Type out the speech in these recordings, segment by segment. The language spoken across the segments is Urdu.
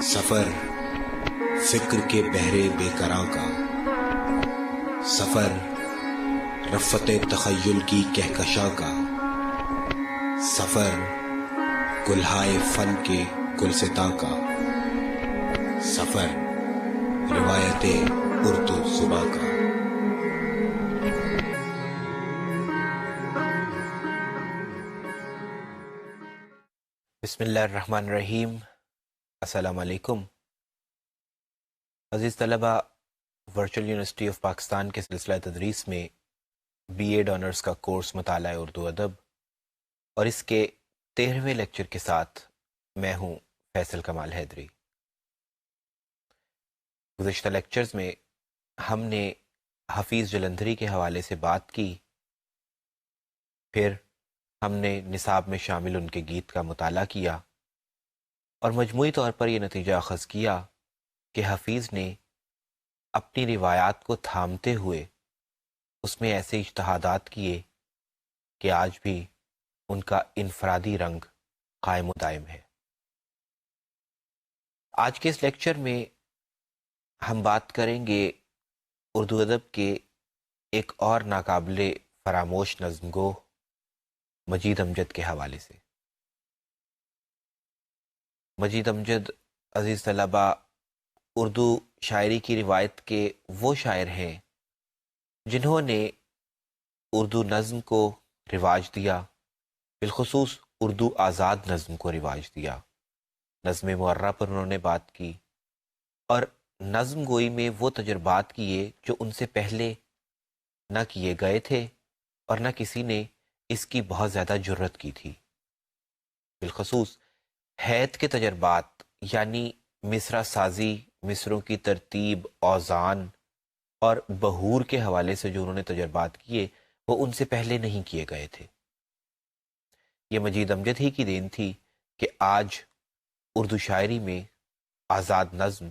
سفر فکر کے بحرے بے قراں کا، سفر رفت تخیل کی کہکشاں کا، سفر گلہائے فن کے گلستاں کا، سفر روایت اردو زباں کا۔ بسم اللہ الرحمن الرحیم۔ السلام علیکم عزیز طلبہ، ورچوئل یونیورسٹی آف پاکستان کے سلسلہ تدریس میں بی ایڈ آنرز کا کورس مطالعہ اردو ادب اور اس کے 13ویں لیکچر کے ساتھ میں ہوں فیصل کمال حیدری۔ گزشتہ لیکچرز میں ہم نے حفیظ جلندھری کے حوالے سے بات کی، پھر ہم نے نصاب میں شامل ان کے گیت کا مطالعہ کیا اور مجموعی طور پر یہ نتیجہ اخذ کیا کہ حفیظ نے اپنی روایات کو تھامتے ہوئے اس میں ایسے اجتہادات کیے کہ آج بھی ان کا انفرادی رنگ قائم و دائم ہے۔ آج کے اس لیکچر میں ہم بات کریں گے اردو ادب کے ایک اور ناقابل فراموش نظم گو مجید امجد کے حوالے سے۔ مجید امجد عزیز طلبہ اردو شاعری کی روایت کے وہ شاعر ہیں جنہوں نے اردو نظم کو رواج دیا، بالخصوص اردو آزاد نظم کو رواج دیا۔ نظم معرہ پر انہوں نے بات کی اور نظم گوئی میں وہ تجربات کیے جو ان سے پہلے نہ کیے گئے تھے اور نہ کسی نے اس کی بہت زیادہ جرت کی تھی۔ بالخصوص حید کے تجربات، یعنی مصرع سازی، مصروں کی ترتیب، اوزان اور بہور کے حوالے سے جو انہوں نے تجربات کیے وہ ان سے پہلے نہیں کیے گئے تھے۔ یہ مجید امجد ہی کی دین تھی کہ آج اردو شاعری میں آزاد نظم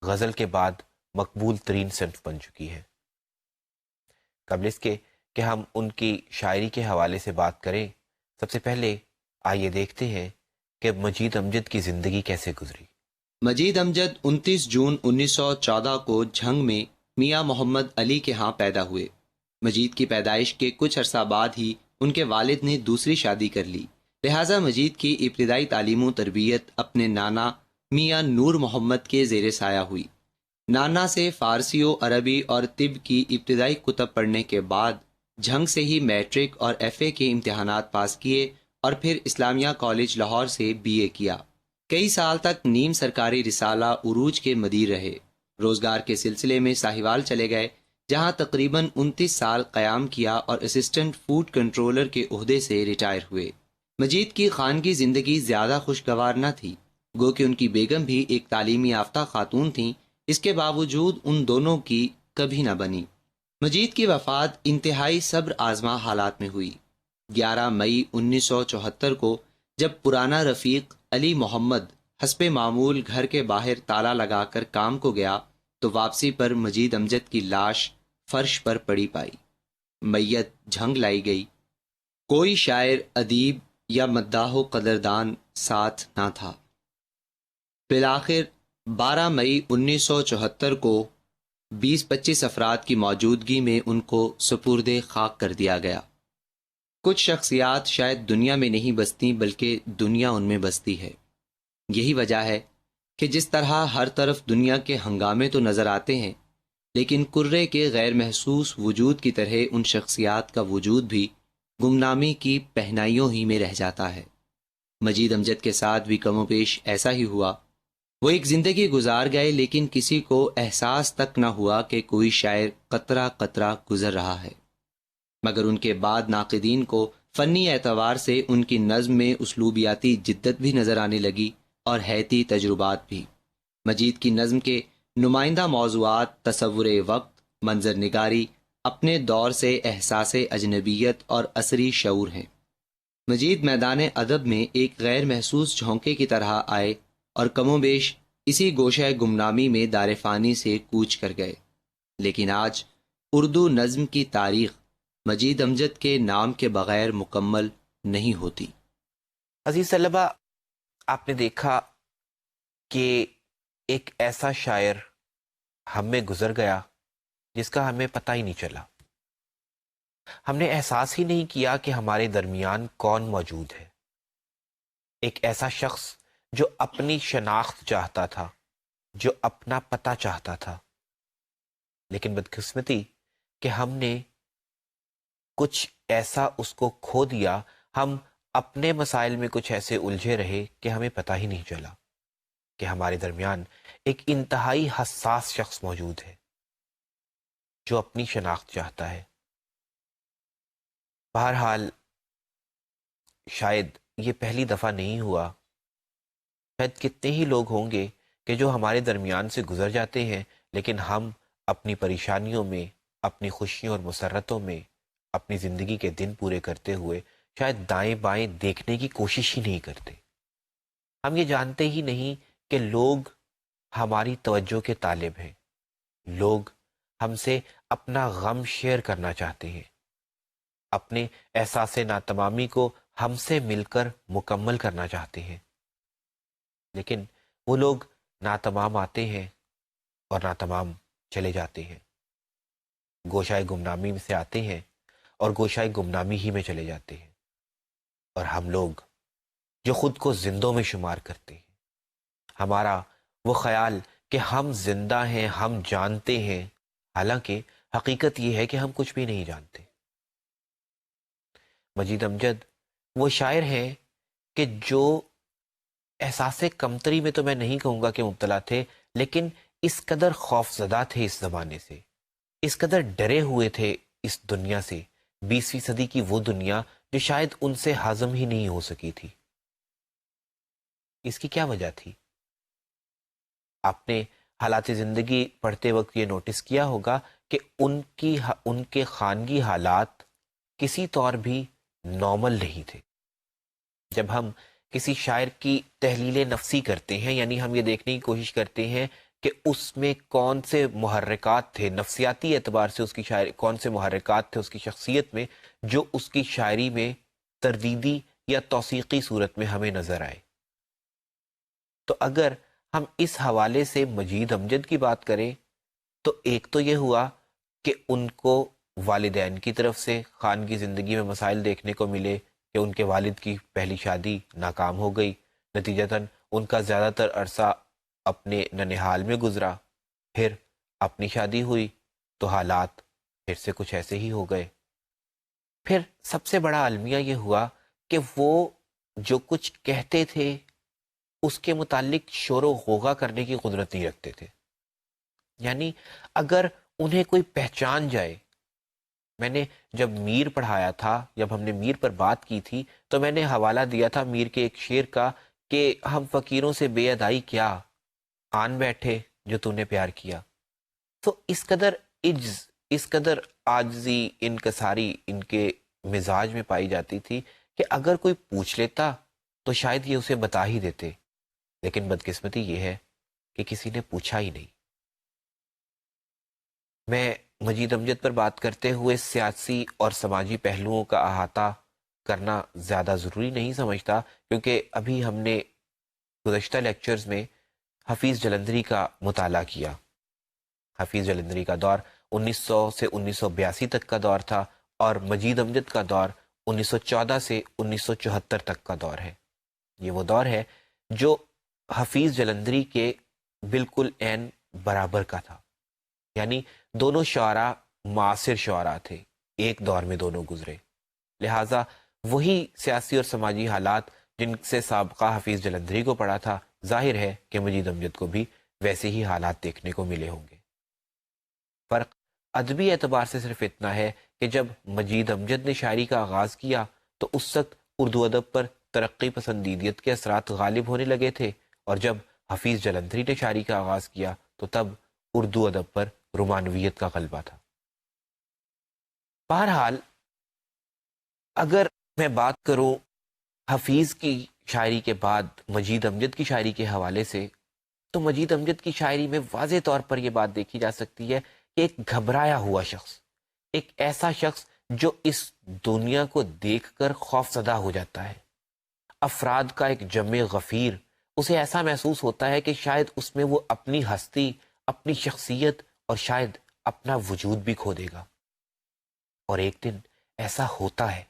غزل کے بعد مقبول ترین صنف بن چکی ہے۔ قبل اس کے کہ ہم ان کی شاعری کے حوالے سے بات کریں، سب سے پہلے آئیے دیکھتے ہیں کہ مجید امجد کی زندگی کیسے گزری۔ مجید امجد 29 جون 1914 کو جھنگ میں میاں محمد علی کے ہاں پیدا ہوئے۔ مجید کی پیدائش کے کچھ عرصہ بعد ہی ان کے والد نے دوسری شادی کر لی، لہٰذا مجید کی ابتدائی تعلیم و تربیت اپنے نانا میاں نور محمد کے زیر سایہ ہوئی۔ نانا سے فارسی و عربی اور طب کی ابتدائی کتب پڑھنے کے بعد جھنگ سے ہی میٹرک اور ایف اے کے امتحانات پاس کیے اور پھر اسلامیہ کالج لاہور سے بی اے کیا۔ کئی سال تک نیم سرکاری رسالہ عروج کے مدیر رہے۔ روزگار کے سلسلے میں ساہیوال چلے گئے، جہاں تقریباً 29 سال قیام کیا اور اسسٹنٹ فوڈ کنٹرولر کے عہدے سے ریٹائر ہوئے۔ مجید کی خانگی زندگی زیادہ خوشگوار نہ تھی، گو کہ ان کی بیگم بھی ایک تعلیمی یافتہ خاتون تھیں، اس کے باوجود ان دونوں کی کبھی نہ بنی۔ مجید کی وفات انتہائی صبر آزما حالات میں ہوئی۔ 11 مئی 1974 کو جب پرانا رفیق علی محمد حسب معمول گھر کے باہر تالا لگا کر کام کو گیا تو واپسی پر مجید امجد کی لاش فرش پر پڑی پائی۔ میت جھنگ لائی گئی۔ کوئی شاعر، ادیب یا مداح و قدردان ساتھ نہ تھا۔ بالآخر 12 مئی 1974 کو 20-25 افراد کی موجودگی میں ان کو سپرد خاک کر دیا گیا۔ کچھ شخصیات شاید دنیا میں نہیں بستی بلکہ دنیا ان میں بستی ہے۔ یہی وجہ ہے کہ جس طرح ہر طرف دنیا کے ہنگامے تو نظر آتے ہیں، لیکن کرے کے غیر محسوس وجود کی طرح ان شخصیات کا وجود بھی گمنامی کی پہنائیوں ہی میں رہ جاتا ہے۔ مجید امجد کے ساتھ بھی کم و بیش ایسا ہی ہوا۔ وہ ایک زندگی گزار گئے، لیکن کسی کو احساس تک نہ ہوا کہ کوئی شاعر قطرہ قطرہ گزر رہا ہے۔ مگر ان کے بعد ناقدین کو فنی اعتبار سے ان کی نظم میں اسلوبیاتی جدت بھی نظر آنے لگی اور حیاتی تجربات بھی۔ مجید کی نظم کے نمائندہ موضوعات تصور وقت، منظر نگاری، اپنے دور سے احساس اجنبیت اور عصری شعور ہیں۔ مجید میدان ادب میں ایک غیر محسوس جھونکے کی طرح آئے اور کم و بیش اسی گوشہ گمنامی میں دار فانی سے کوچ کر گئے۔ لیکن آج اردو نظم کی تاریخ مجید امجد کے نام کے بغیر مکمل نہیں ہوتی۔ عزیز طلبہ، آپ نے دیکھا کہ ایک ایسا شاعر ہم میں گزر گیا جس کا ہمیں پتہ ہی نہیں چلا. ہم نے احساس ہی نہیں کیا کہ ہمارے درمیان کون موجود ہے. ایک ایسا شخص جو اپنی شناخت چاہتا تھا، جو اپنا پتہ چاہتا تھا، لیکن بدقسمتی کہ ہم نے کچھ ایسا اس کو کھو دیا. ہم اپنے مسائل میں کچھ ایسے الجھے رہے کہ ہمیں پتہ ہی نہیں چلا کہ ہمارے درمیان ایک انتہائی حساس شخص موجود ہے جو اپنی شناخت چاہتا ہے. بہرحال شاید یہ پہلی دفعہ نہیں ہوا. شاید کتنے ہی لوگ ہوں گے کہ جو ہمارے درمیان سے گزر جاتے ہیں، لیکن ہم اپنی پریشانیوں میں، اپنی خوشیوں اور مسرتوں میں اپنی زندگی کے دن پورے کرتے ہوئے شاید دائیں بائیں دیکھنے کی کوشش ہی نہیں کرتے. ہم یہ جانتے ہی نہیں کہ لوگ ہماری توجہ کے طالب ہیں. لوگ ہم سے اپنا غم شیئر کرنا چاہتے ہیں، اپنے احساس ناتمامی کو ہم سے مل کر مکمل کرنا چاہتے ہیں. لیکن وہ لوگ ناتمام آتے ہیں اور ناتمام چلے جاتے ہیں. گوشائے گمنامی سے آتے ہیں اور گوشائے گمنامی ہی میں چلے جاتے ہیں. اور ہم لوگ جو خود کو زندوں میں شمار کرتے ہیں، ہمارا وہ خیال کہ ہم زندہ ہیں، ہم جانتے ہیں، حالانکہ حقیقت یہ ہے کہ ہم کچھ بھی نہیں جانتے. مجید امجد وہ شاعر ہیں کہ جو احساس کمتری میں تو میں نہیں کہوں گا کہ مبتلا تھے، لیکن اس قدر خوف زدہ تھے اس زمانے سے، اس قدر ڈرے ہوئے تھے اس دنیا سے، 20ویں صدی کی وہ دنیا جو شاید ان سے ہضم ہی نہیں ہو سکی تھی. اس کی کیا وجہ تھی؟ آپ نے حالات زندگی پڑھتے وقت یہ نوٹس کیا ہوگا کہ ان کے خانگی حالات کسی طور بھی نارمل نہیں تھے. جب ہم کسی شاعر کی تحلیل نفسی کرتے ہیں، یعنی ہم یہ دیکھنے کی کوشش کرتے ہیں کہ اس میں کون سے محرکات تھے، نفسیاتی اعتبار سے اس کی شاعری کون سے محرکات تھے اس کی شخصیت میں، جو اس کی شاعری میں تردیدی یا توثیقی صورت میں ہمیں نظر آئے. تو اگر ہم اس حوالے سے مجید امجد کی بات کریں تو ایک تو یہ ہوا کہ ان کو والدین کی طرف سے خانگی زندگی میں مسائل دیکھنے کو ملے کہ ان کے والد کی پہلی شادی ناکام ہو گئی، نتیجتاً ان کا زیادہ تر عرصہ اپنے ننھال میں گزرا. پھر اپنی شادی ہوئی تو حالات پھر سے کچھ ایسے ہی ہو گئے. پھر سب سے بڑا المیہ یہ ہوا کہ وہ جو کچھ کہتے تھے اس کے متعلق شور و غوغا کرنے کی قدرت نہیں رکھتے تھے. یعنی اگر انہیں کوئی پہچان جائے، میں نے جب میر پڑھایا تھا، جب ہم نے میر پر بات کی تھی تو میں نے حوالہ دیا تھا میر کے ایک شعر کا کہ ہم فقیروں سے بے ادائی کیا، آن بیٹھے جو تو نے پیار کیا. تو اس قدر عجز، اس قدر عاجزی، انکساری ان کے مزاج میں پائی جاتی تھی کہ اگر کوئی پوچھ لیتا تو شاید یہ اسے بتا ہی دیتے. لیکن بدقسمتی یہ ہے کہ کسی نے پوچھا ہی نہیں. میں مجید امجد پر بات کرتے ہوئے سیاسی اور سماجی پہلوؤں کا احاطہ کرنا زیادہ ضروری نہیں سمجھتا، کیونکہ ابھی ہم نے گزشتہ لیکچرز میں حفیظ جلندری کا مطالعہ کیا. حفیظ جلندری کا دور 1900 سے 1982 تک کا دور تھا اور مجید امجد کا دور 1914 سے 1974 تک کا دور ہے. یہ وہ دور ہے جو حفیظ جلندری کے بالکل عین برابر کا تھا. یعنی دونوں شعراء معاصر شعراء تھے، ایک دور میں دونوں گزرے. لہٰذا وہی سیاسی اور سماجی حالات جن سے سابقہ حفیظ جلندری کو پڑا تھا، ظاہر ہے کہ مجید امجد کو بھی ویسے ہی حالات دیکھنے کو ملے ہوں گے. فرق ادبی اعتبار سے صرف اتنا ہے کہ جب مجید امجد نے شاعری کا آغاز کیا تو اس وقت اردو ادب پر ترقی پسندیدیت کے اثرات غالب ہونے لگے تھے، اور جب حفیظ جلندری نے شاعری کا آغاز کیا تو تب اردو ادب پر رومانویت کا غلبہ تھا. بہرحال اگر میں بات کروں حفیظ کی شاعری کے بعد مجید امجد کی شاعری کے حوالے سے، تو مجید امجد کی شاعری میں واضح طور پر یہ بات دیکھی جا سکتی ہے کہ ایک گھبرایا ہوا شخص، ایک ایسا شخص جو اس دنیا کو دیکھ کر خوف زدہ ہو جاتا ہے، افراد کا ایک جمع غفیر اسے ایسا محسوس ہوتا ہے کہ شاید اس میں وہ اپنی ہستی، اپنی شخصیت اور شاید اپنا وجود بھی کھو دے گا۔ اور ایک دن ایسا ہوتا ہے،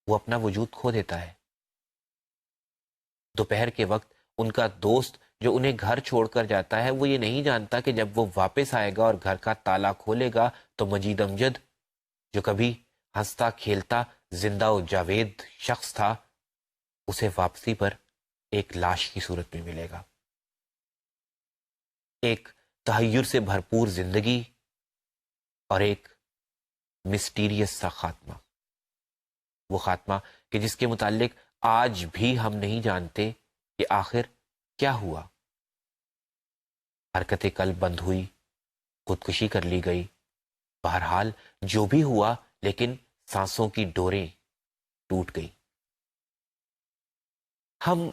وہ اپنا وجود کھو دیتا ہے۔ دوپہر کے وقت ان کا دوست جو انہیں گھر چھوڑ کر جاتا ہے، وہ یہ نہیں جانتا کہ جب وہ واپس آئے گا اور گھر کا تالا کھولے گا تو مجید امجد، جو کبھی ہنستا کھیلتا زندہ و جاوید شخص تھا، اسے واپسی پر ایک لاش کی صورت میں ملے گا۔ ایک تحیر سے بھرپور زندگی اور ایک مسٹیریس سا خاتمہ، وہ خاتمہ کہ جس کے متعلق آج بھی ہم نہیں جانتے کہ آخر کیا ہوا۔ حرکت قلب بند ہوئی، خودکشی کر لی گئی، بہرحال جو بھی ہوا، لیکن سانسوں کی ڈوریں ٹوٹ گئی۔ ہم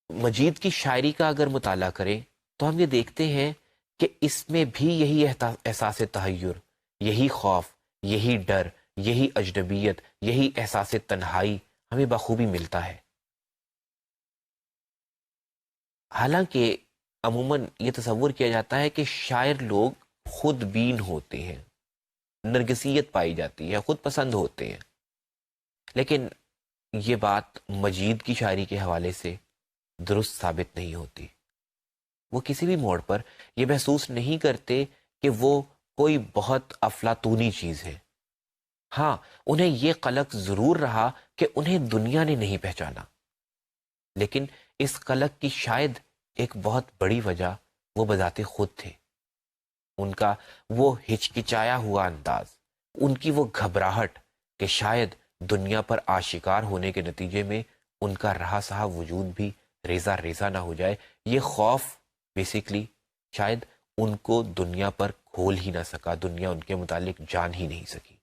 مجید کی شاعری کا اگر مطالعہ کریں تو ہم یہ دیکھتے ہیں کہ اس میں بھی یہی احساس تحیر، یہی خوف، یہی ڈر، یہی اجنبیت، یہی احساس تنہائی ہمیں بخوبی ملتا ہے۔ حالانکہ عموماً یہ تصور کیا جاتا ہے کہ شاعر لوگ خود بین ہوتے ہیں، نرگسیت پائی جاتی ہے، خود پسند ہوتے ہیں، لیکن یہ بات مجید کی شاعری کے حوالے سے درست ثابت نہیں ہوتی۔ وہ کسی بھی موڑ پر یہ محسوس نہیں کرتے کہ وہ کوئی بہت افلاطونی چیز ہے۔ ہاں، انہیں یہ قلق ضرور رہا کہ انہیں دنیا نے نہیں پہچانا، لیکن اس قلق کی شاید ایک بہت بڑی وجہ وہ بذات خود تھے۔ ان کا وہ ہچکچایا ہوا انداز، ان کی وہ گھبراہٹ کہ شاید دنیا پر آشکار ہونے کے نتیجے میں ان کا رہا سہا وجود بھی ریزہ ریزہ نہ ہو جائے، یہ خوف بیسیکلی شاید ان کو دنیا پر کھول ہی نہ سکا، دنیا ان کے متعلق جان ہی نہیں سکی۔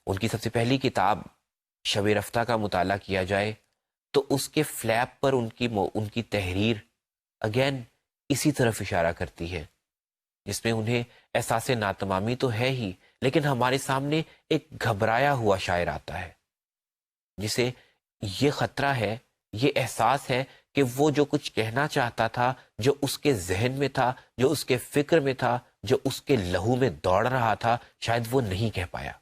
ان کی سب سے پہلی کتاب شب رفتہ کا مطالعہ کیا جائے تو اس کے فلیپ پر ان کی تحریر اگین اسی طرف اشارہ کرتی ہے، جس میں انہیں احساس ناتمامی تو ہے ہی، لیکن ہمارے سامنے ایک گھبرایا ہوا شاعر آتا ہے، جسے یہ خطرہ ہے، یہ احساس ہے کہ وہ جو کچھ کہنا چاہتا تھا، جو اس کے ذہن میں تھا، جو اس کے فکر میں تھا، جو اس کے لہو میں دوڑ رہا تھا، شاید وہ نہیں کہہ پایا۔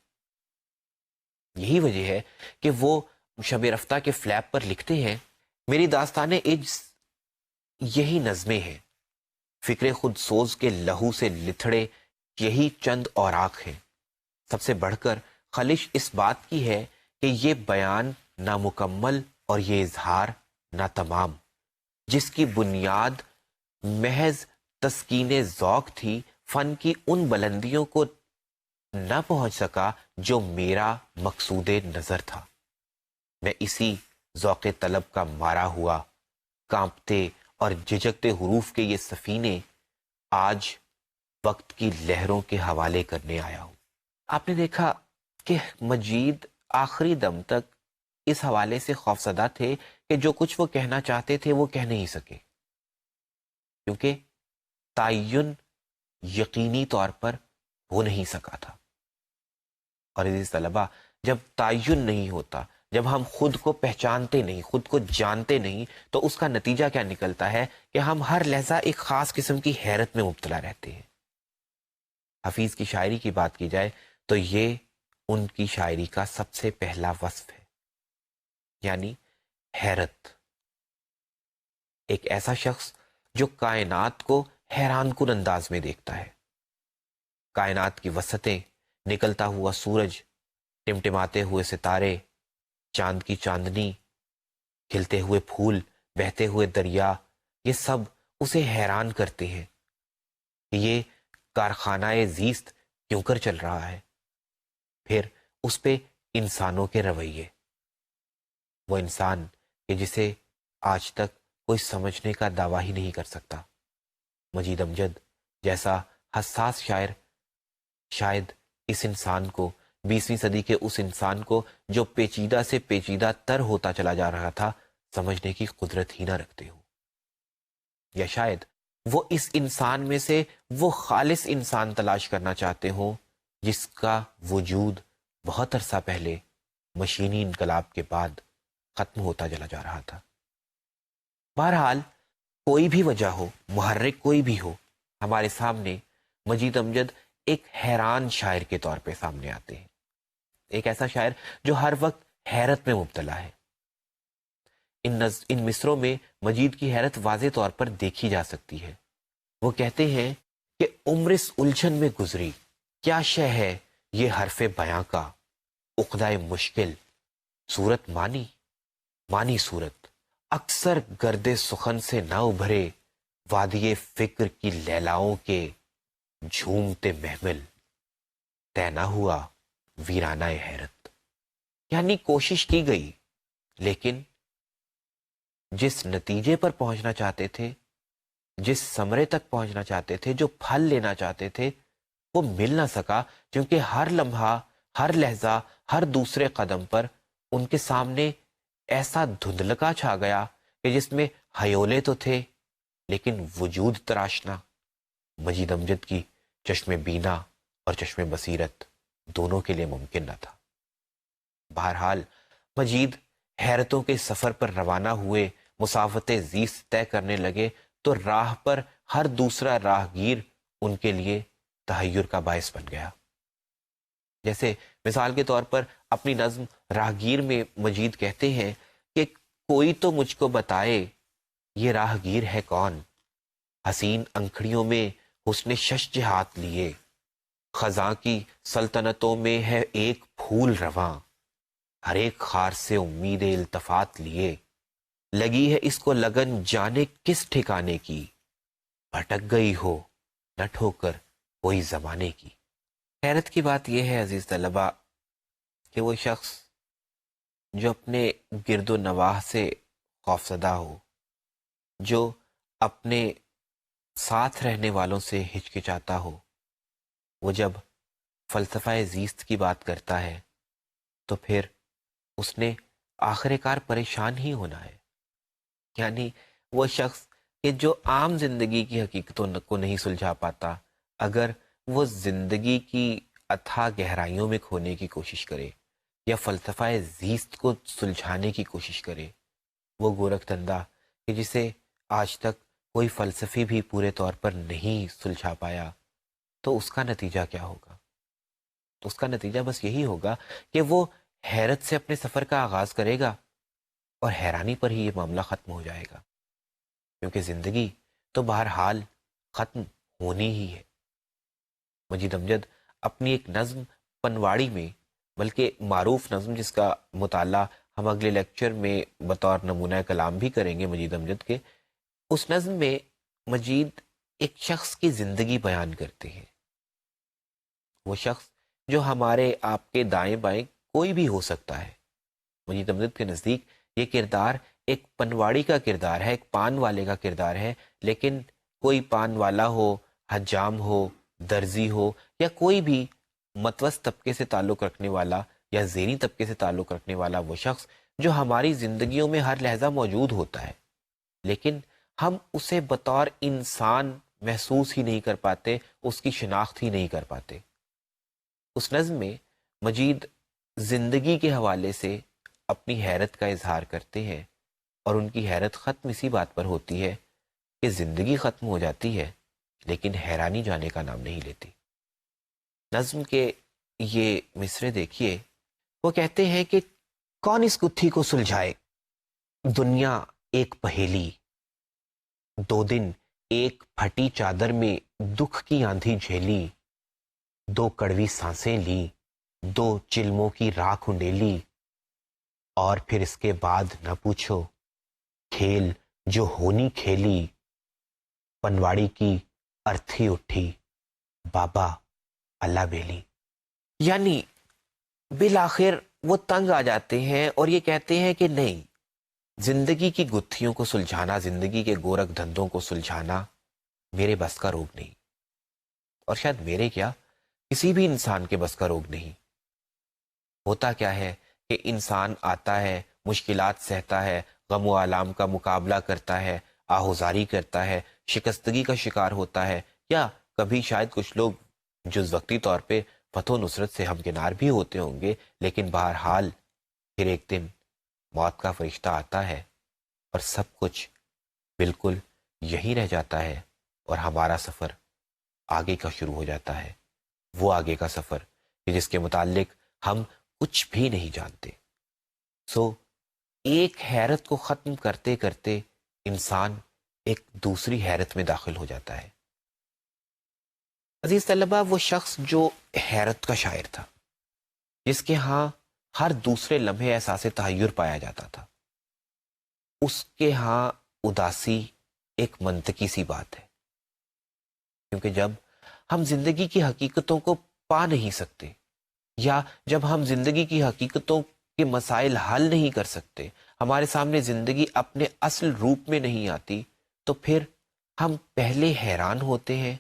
یہی وجہ ہے کہ وہ شب رفتہ کے فلیپ پر لکھتے ہیں، میری داستان عجز یہی نظمیں ہیں، فکر خود سوز کے لہو سے لتھڑے یہی چند اوراق ہیں۔ سب سے بڑھ کر خلش اس بات کی ہے کہ یہ بیان نامکمل اور یہ اظہار ناتمام، جس کی بنیاد محض تسکین ذوق تھی، فن کی ان بلندیوں کو نہ پہنچ سکا جو میرا مقصود نظر تھا۔ میں اسی ذوق طلب کا مارا ہوا، کانپتے اور جھجکتے حروف کے یہ سفینے آج وقت کی لہروں کے حوالے کرنے آیا ہوں۔ آپ نے دیکھا کہ مجید آخری دم تک اس حوالے سے خوفزدہ تھے کہ جو کچھ وہ کہنا چاہتے تھے وہ کہہ نہیں سکے، کیونکہ تعین یقینی طور پر ہو نہیں سکا تھا۔ اور عزیز طلبہ، جب تعین نہیں ہوتا، جب ہم خود کو پہچانتے نہیں، خود کو جانتے نہیں، تو اس کا نتیجہ کیا نکلتا ہے کہ ہم ہر لحظہ ایک خاص قسم کی حیرت میں مبتلا رہتے ہیں۔ حفیظ کی شاعری کی بات کی جائے تو یہ ان کی شاعری کا سب سے پہلا وصف ہے، یعنی حیرت۔ ایک ایسا شخص جو کائنات کو حیران کن انداز میں دیکھتا ہے، کائنات کی وسعتیں، نکلتا ہوا سورج، ٹمٹماتے ہوئے ستارے، چاند کی چاندنی، کھلتے ہوئے پھول، بہتے ہوئے دریا، یہ سب اسے حیران کرتے ہیں کہ یہ کارخانہ زیست کیوں کر چل رہا ہے۔ پھر اس پہ انسانوں کے رویے، وہ انسان کہ جسے آج تک کوئی سمجھنے کا دعویٰ ہی نہیں کر سکتا۔ مجید امجد جیسا حساس شاعر شاید اس انسان کو، 20ویں صدی کے اس انسان کو جو پیچیدہ سے پیچیدہ تر ہوتا چلا جا رہا تھا، سمجھنے کی قدرت ہی نہ رکھتے ہو، یا شاید وہ اس انسان میں سے وہ خالص انسان تلاش کرنا چاہتے ہوں جس کا وجود بہت عرصہ پہلے مشینی انقلاب کے بعد ختم ہوتا چلا جا رہا تھا۔ بہرحال کوئی بھی وجہ ہو، محرک کوئی بھی ہو، ہمارے سامنے مجید امجد ایک حیران شاعر کے طور پہ سامنے آتے ہیں، ایک ایسا شاعر جو ہر وقت حیرت میں مبتلا ہے۔ ان مصروں میں مجید کی حیرت واضح طور پر دیکھی جا سکتی ہے۔ وہ کہتے ہیں کہ عمر اس الجھن میں گزری، کیا شے ہے یہ حرف بیاں کا، عقدۂ مشکل صورت مانی صورت، اکثر گرد سخن سے نہ ابھرے وادی فکر کی لیلاؤں کے جھومتے محمل، طے نہ ہوا ویرانہ حیرت۔ یعنی کوشش کی گئی، لیکن جس نتیجے پر پہنچنا چاہتے تھے، جس ثمرے تک پہنچنا چاہتے تھے، جو پھل لینا چاہتے تھے، وہ مل نہ سکا، کیونکہ ہر لمحہ، ہر لہجہ، ہر دوسرے قدم پر ان کے سامنے ایسا دھندلکا چھا گیا کہ جس میں ہیولے تو تھے لیکن وجود تراشنا مجید امجد کی چشم بینا اور چشم بصیرت دونوں کے لیے ممکن نہ تھا۔ بہرحال مجید حیرتوں کے سفر پر روانہ ہوئے، مسافت زیست طے کرنے لگے، تو راہ پر ہر دوسرا راہگیر ان کے لیے تحیر کا باعث بن گیا۔ جیسے مثال کے طور پر اپنی نظم راہگیر میں مجید کہتے ہیں کہ کوئی تو مجھ کو بتائے یہ راہگیر ہے کون، حسین انکھڑیوں میں حسن شش جہات لیے، خزاں کی سلطنتوں میں ہے ایک پھول رواں، ہر ایک خار سے امید التفات لیے، لگی ہے اس کو لگن جانے کس ٹھکانے کی، بھٹک گئی ہو نہ ٹھوکر کوئی زمانے کی۔ حیرت کی بات یہ ہے عزیز طلبہ کہ وہ شخص جو اپنے گرد و نواح سے خوفزدہ ہو، جو اپنے ساتھ رہنے والوں سے ہچکچاتا ہو، وہ جب فلسفہ زیست کی بات کرتا ہے تو پھر اس نے آخر کار پریشان ہی ہونا ہے۔ یعنی وہ شخص کہ جو عام زندگی کی حقیقتوں کو نہیں سلجھا پاتا، اگر وہ زندگی کی اتھاہ گہرائیوں میں کھونے کی کوشش کرے یا فلسفہ زیست کو سلجھانے کی کوشش کرے، وہ گورکھ دھندا کہ جسے آج تک کوئی فلسفی بھی پورے طور پر نہیں سلجھا پایا، تو اس کا نتیجہ کیا ہوگا؟ تو اس کا نتیجہ بس یہی ہوگا کہ وہ حیرت سے اپنے سفر کا آغاز کرے گا اور حیرانی پر ہی یہ معاملہ ختم ہو جائے گا، کیونکہ زندگی تو بہرحال ختم ہونی ہی ہے۔ مجید امجد اپنی ایک نظم پنواڑی میں، بلکہ معروف نظم جس کا مطالعہ ہم اگلے لیکچر میں بطور نمونہ کلام بھی کریں گے مجید امجد کے، اس نظم میں مجید ایک شخص کی زندگی بیان کرتے ہیں۔ وہ شخص جو ہمارے آپ کے دائیں بائیں کوئی بھی ہو سکتا ہے۔ مجید امجد کے نزدیک یہ کردار ایک پنواڑی کا کردار ہے، ایک پان والے کا کردار ہے، لیکن کوئی پان والا ہو، حجام ہو، درزی ہو، یا کوئی بھی متوسط طبقے سے تعلق رکھنے والا یا زیریں طبقے سے تعلق رکھنے والا وہ شخص جو ہماری زندگیوں میں ہر لحظہ موجود ہوتا ہے، لیکن ہم اسے بطور انسان محسوس ہی نہیں کر پاتے، اس کی شناخت ہی نہیں کر پاتے۔ اس نظم میں مجید زندگی کے حوالے سے اپنی حیرت کا اظہار کرتے ہیں، اور ان کی حیرت ختم اسی بات پر ہوتی ہے کہ زندگی ختم ہو جاتی ہے لیکن حیرانی جانے کا نام نہیں لیتی۔ نظم کے یہ مصرے دیکھیے، وہ کہتے ہیں کہ کون اس گتھی کو سلجھائے، دنیا ایک پہیلی، دو دن ایک پھٹی چادر میں دکھ کی آندھی جھیلی، دو کڑوی سانسیں لی، دو چلموں کی راکھ انڈیلی، اور پھر اس کے بعد نہ پوچھو کھیل جو ہونی کھیلی، پنواڑی کی ارتھی اٹھی بابا اللہ بیلی۔ یعنی بالآخر وہ تنگ آ جاتے ہیں اور یہ کہتے ہیں کہ نہیں، زندگی کی گتھیوں کو سلجھانا، زندگی کے گورکھ دھندوں کو سلجھانا میرے بس کا روگ نہیں، اور شاید میرے کیا، کسی بھی انسان کے بس کا روگ نہیں۔ ہوتا کیا ہے کہ انسان آتا ہے، مشکلات سہتا ہے، غم و آلام کا مقابلہ کرتا ہے، آہوزاری کرتا ہے، شکستگی کا شکار ہوتا ہے، یا کبھی شاید کچھ لوگ جز وقتی طور پہ فتح و نصرت سے ہمکنار بھی ہوتے ہوں گے، لیکن بہرحال پھر ایک دن موت کا فرشتہ آتا ہے اور سب کچھ بالکل یہی رہ جاتا ہے اور ہمارا سفر آگے کا شروع ہو جاتا ہے، وہ آگے کا سفر کہ جس کے متعلق ہم کچھ بھی نہیں جانتے۔ سو ایک حیرت کو ختم کرتے کرتے انسان ایک دوسری حیرت میں داخل ہو جاتا ہے۔ عزیز طلبہ، وہ شخص جو حیرت کا شاعر تھا، جس کے ہاں ہر دوسرے لمحے احساس تحیر پایا جاتا تھا، اس کے ہاں اداسی ایک منطقی سی بات ہے، کیونکہ جب ہم زندگی کی حقیقتوں کو پا نہیں سکتے یا جب ہم زندگی کی حقیقتوں کے مسائل حل نہیں کر سکتے، ہمارے سامنے زندگی اپنے اصل روپ میں نہیں آتی، تو پھر ہم پہلے حیران ہوتے ہیں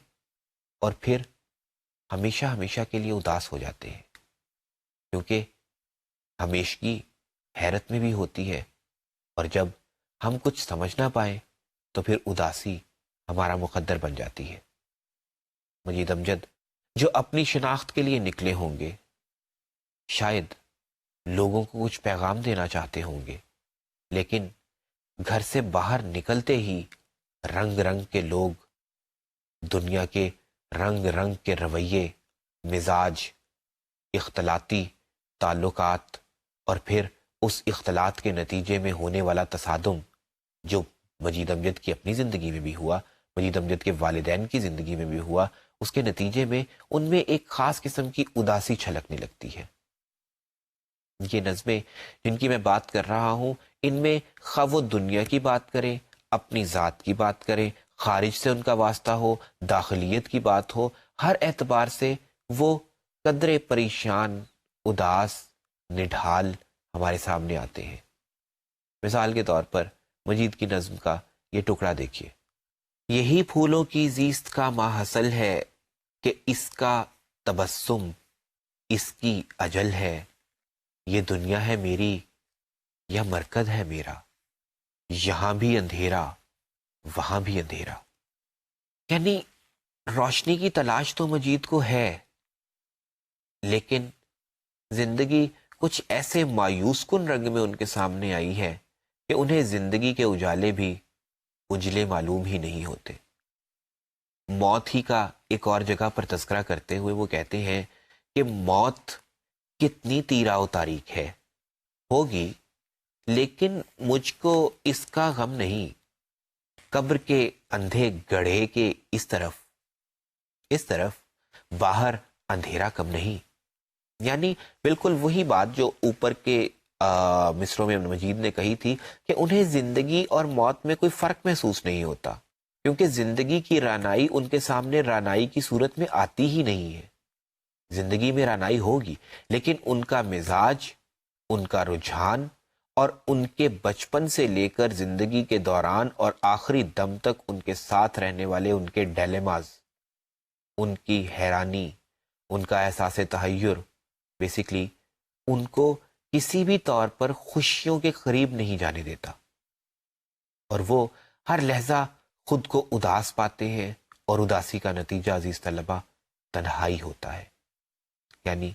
اور پھر ہمیشہ ہمیشہ کے لیے اداس ہو جاتے ہیں، کیونکہ ہمیشگی حیرت میں بھی ہوتی ہے، اور جب ہم کچھ سمجھ نہ پائیں تو پھر اداسی ہمارا مقدر بن جاتی ہے۔ مجید امجد جو اپنی شناخت کے لیے نکلے ہوں گے، شاید لوگوں کو کچھ پیغام دینا چاہتے ہوں گے، لیکن گھر سے باہر نکلتے ہی رنگ رنگ کے لوگ، دنیا کے رنگ رنگ کے رویے، مزاج، اختلاطی تعلقات، اور پھر اس اختلاط کے نتیجے میں ہونے والا تصادم جو مجید امجد کی اپنی زندگی میں بھی ہوا، مجید امجد کے والدین کی زندگی میں بھی ہوا، اس کے نتیجے میں ان میں ایک خاص قسم کی اداسی چھلکنے لگتی ہے۔ یہ نظمیں جن کی میں بات کر رہا ہوں، ان میں خواہ وہ دنیا کی بات کریں، اپنی ذات کی بات کریں، خارج سے ان کا واسطہ ہو، داخلیت کی بات ہو، ہر اعتبار سے وہ قدرے پریشان، اداس، نڈھال ہمارے سامنے آتے ہیں۔ مثال کے طور پر مجید کی نظم کا یہ ٹکڑا دیکھیے: یہی پھولوں کی زیست کا ماحصل ہے کہ اس کا تبسم اس کی اجل ہے، یہ دنیا ہے میری یا مرکز ہے میرا، یہاں بھی اندھیرا وہاں بھی اندھیرا۔ یعنی روشنی کی تلاش تو مجید کو ہے، لیکن زندگی کچھ ایسے مایوس کن رنگ میں ان کے سامنے آئی ہے کہ انہیں زندگی کے اجالے بھی اجلے معلوم ہی نہیں ہوتے۔ موت ہی کا ایک اور جگہ پر تذکرہ کرتے ہوئے وہ کہتے ہیں کہ موت کتنی تیرا و تاریک ہے، ہوگی لیکن مجھ کو اس کا غم نہیں، قبر کے اندھے گڑھے کے اس طرف باہر اندھیرا کم نہیں۔ یعنی بالکل وہی بات جو اوپر کے مصروں میں مجید نے کہی تھی کہ انہیں زندگی اور موت میں کوئی فرق محسوس نہیں ہوتا، کیونکہ زندگی کی رانائی ان کے سامنے رانائی کی صورت میں آتی ہی نہیں ہے۔ زندگی میں رانائی ہوگی، لیکن ان کا مزاج، ان کا رجحان اور ان کے بچپن سے لے کر زندگی کے دوران اور آخری دم تک ان کے ساتھ رہنے والے ان کے ڈیلیماز، ان کی حیرانی، ان کا احساس تحیر، بیسیکلی ان کو کسی بھی طور پر خوشیوں کے قریب نہیں جانے دیتا، اور وہ ہر لحظہ خود کو اداس پاتے ہیں، اور اداسی کا نتیجہ عزیز طلبہ تنہائی ہوتا ہے۔ یعنی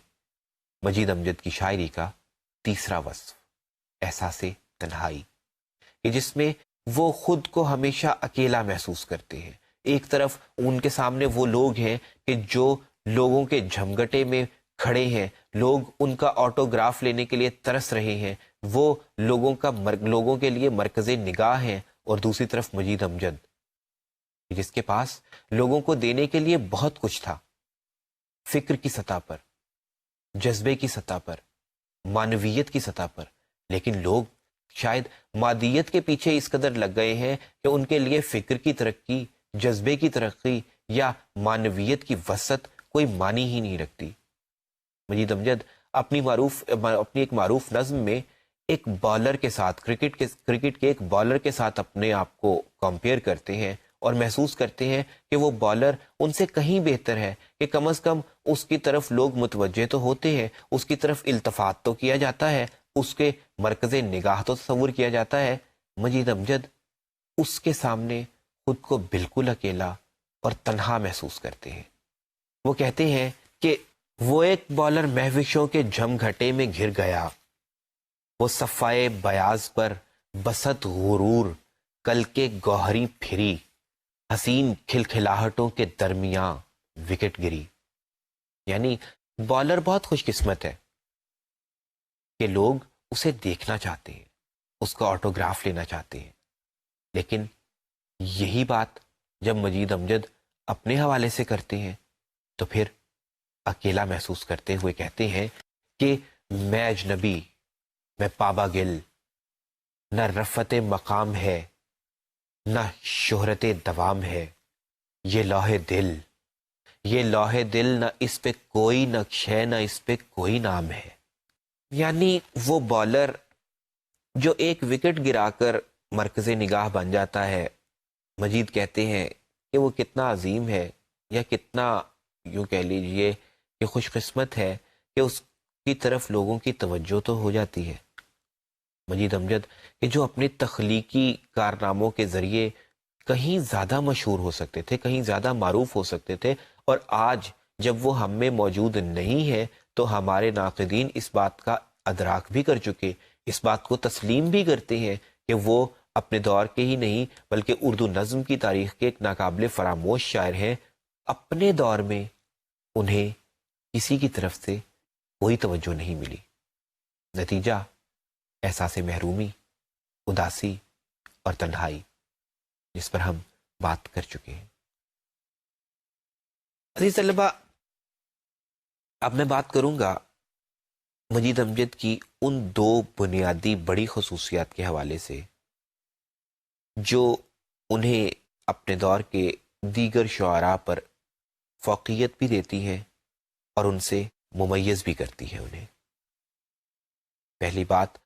مجید امجد کی شاعری کا تیسرا وصف احساس تنہائی، کہ جس میں وہ خود کو ہمیشہ اکیلا محسوس کرتے ہیں۔ ایک طرف ان کے سامنے وہ لوگ ہیں کہ جو لوگوں کے جھمگٹے میں کھڑے ہیں، لوگ ان کا آٹوگراف لینے کے لیے ترس رہے ہیں، وہ لوگوں کے لیے مرکز نگاہ ہیں، اور دوسری طرف مجید امجد جس کے پاس لوگوں کو دینے کے لیے بہت کچھ تھا، فکر کی سطح پر، جذبے کی سطح پر، معنویت کی سطح پر، لیکن لوگ شاید مادیت کے پیچھے اس قدر لگ گئے ہیں کہ ان کے لیے فکر کی ترقی، جذبے کی ترقی یا معنویت کی وسعت کوئی معنی ہی نہیں رکھتی۔ مجید امجد اپنی ایک معروف نظم میں ایک بالر کے ساتھ، کرکٹ کے ایک بالر کے ساتھ اپنے آپ کو کمپیئر کرتے ہیں اور محسوس کرتے ہیں کہ وہ بالر ان سے کہیں بہتر ہے، کہ کم از کم اس کی طرف لوگ متوجہ تو ہوتے ہیں، اس کی طرف التفات تو کیا جاتا ہے، اس کے مرکز نگاہ تو تصور کیا جاتا ہے۔ مجید امجد اس کے سامنے خود کو بالکل اکیلا اور تنہا محسوس کرتے ہیں۔ وہ کہتے ہیں کہ وہ ایک بالر مہوشوں کے جھم گھٹے میں گر گیا، وہ صفائے بیاض پر بسط غرور کل کے گوہری پھری، حسین کھلکھلاہٹوں کے درمیان وکٹ گری. یعنی بالر بہت خوش قسمت ہے کہ لوگ اسے دیکھنا چاہتے ہیں، اس کا آٹوگراف لینا چاہتے ہیں. لیکن یہی بات جب مجید امجد اپنے حوالے سے کرتے ہیں تو پھر اکیلا محسوس کرتے ہوئے کہتے ہیں کہ میں اجنبی، میں پابا گل، نہ رفت مقام ہے نہ شہرت دوام ہے، یہ لوح دل، یہ لوح دل، نہ اس پہ کوئی نقش ہے نہ اس پہ کوئی نام ہے. یعنی وہ بالر جو ایک وکٹ گرا کر مرکز نگاہ بن جاتا ہے، مجید کہتے ہیں کہ وہ کتنا عظیم ہے، یا کتنا یوں کہہ لیجئے کہ خوش قسمت ہے کہ اس کی طرف لوگوں کی توجہ تو ہو جاتی ہے. مجید امجد کہ جو اپنے تخلیقی کارناموں کے ذریعے کہیں زیادہ مشہور ہو سکتے تھے، کہیں زیادہ معروف ہو سکتے تھے، اور آج جب وہ ہم میں موجود نہیں ہے تو ہمارے ناقدین اس بات کا ادراک بھی کر چکے، اس بات کو تسلیم بھی کرتے ہیں کہ وہ اپنے دور کے ہی نہیں بلکہ اردو نظم کی تاریخ کے ایک ناقابل فراموش شاعر ہیں. اپنے دور میں انہیں کسی کی طرف سے کوئی توجہ نہیں ملی. نتیجہ احساس محرومی، اداسی اور تنہائی، جس پر ہم بات کر چکے ہیں. عزیز طلبہ، اب میں بات کروں گا مجید امجد کی ان دو بنیادی بڑی خصوصیات کے حوالے سے جو انہیں اپنے دور کے دیگر شعراء پر فوقیت بھی دیتی ہیں اور ان سے ممیز بھی کرتی ہے انہیں. پہلی بات،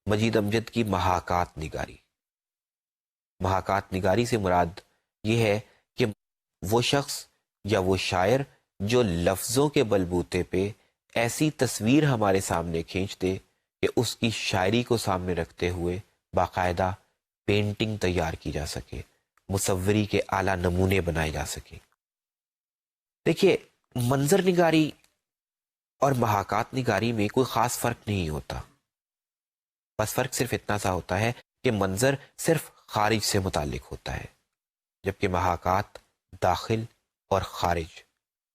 مجید امجد کی محاکات نگاری. محاکات نگاری سے مراد یہ ہے کہ وہ شخص یا وہ شاعر جو لفظوں کے بلبوتے پہ ایسی تصویر ہمارے سامنے کھینچ دے کہ اس کی شاعری کو سامنے رکھتے ہوئے باقاعدہ پینٹنگ تیار کی جا سکے، مصوری کے اعلیٰ نمونے بنائے جا سکے. دیکھیے، منظر نگاری اور محاکات نگاری میں کوئی خاص فرق نہیں ہوتا، بس فرق صرف اتنا سا ہوتا ہے کہ منظر صرف خارج سے متعلق ہوتا ہے، جبکہ محاکات داخل اور خارج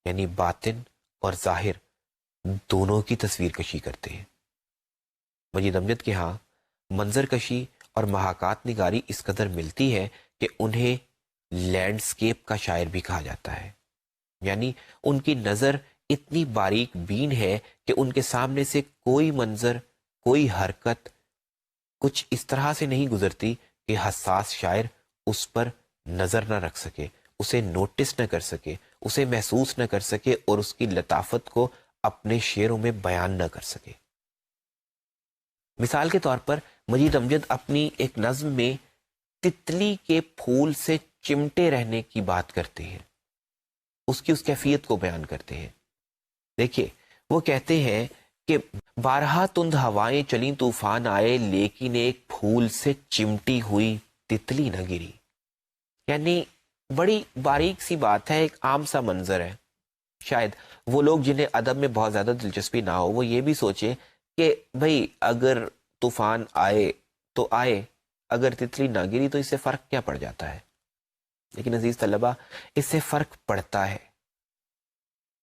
یعنی باطن اور ظاہر دونوں کی تصویر کشی کرتے ہیں. مجید امجد کے ہاں منظر کشی اور محاکات نگاری اس قدر ملتی ہے کہ انہیں لینڈسکیپ کا شاعر بھی کہا جاتا ہے. یعنی ان کی نظر اتنی باریک بین ہے کہ ان کے سامنے سے کوئی منظر، کوئی حرکت کچھ اس طرح سے نہیں گزرتی کہ حساس شاعر اس پر نظر نہ رکھ سکے، اسے نوٹس نہ کر سکے، اسے محسوس نہ کر سکے اور اس کی لطافت کو اپنے شعروں میں بیان نہ کر سکے. مثال کے طور پر مجید امجد اپنی ایک نظم میں تتلی کے پھول سے چمٹے رہنے کی بات کرتے ہیں، اس کیفیت کو بیان کرتے ہیں. دیکھیے، وہ کہتے ہیں کہ بارہا تند ہوائیں چلیں طوفان آئے لیکن ایک پھول سے چمٹی ہوئی تتلی نہ گری. یعنی بڑی باریک سی بات ہے، ایک عام سا منظر ہے. شاید وہ لوگ جنہیں ادب میں بہت زیادہ دلچسپی نہ ہو وہ یہ بھی سوچیں کہ بھئی اگر طوفان آئے تو آئے، اگر تتلی نہ گری تو اس سے فرق کیا پڑ جاتا ہے. لیکن عزیز طلبہ، اس سے فرق پڑتا ہے.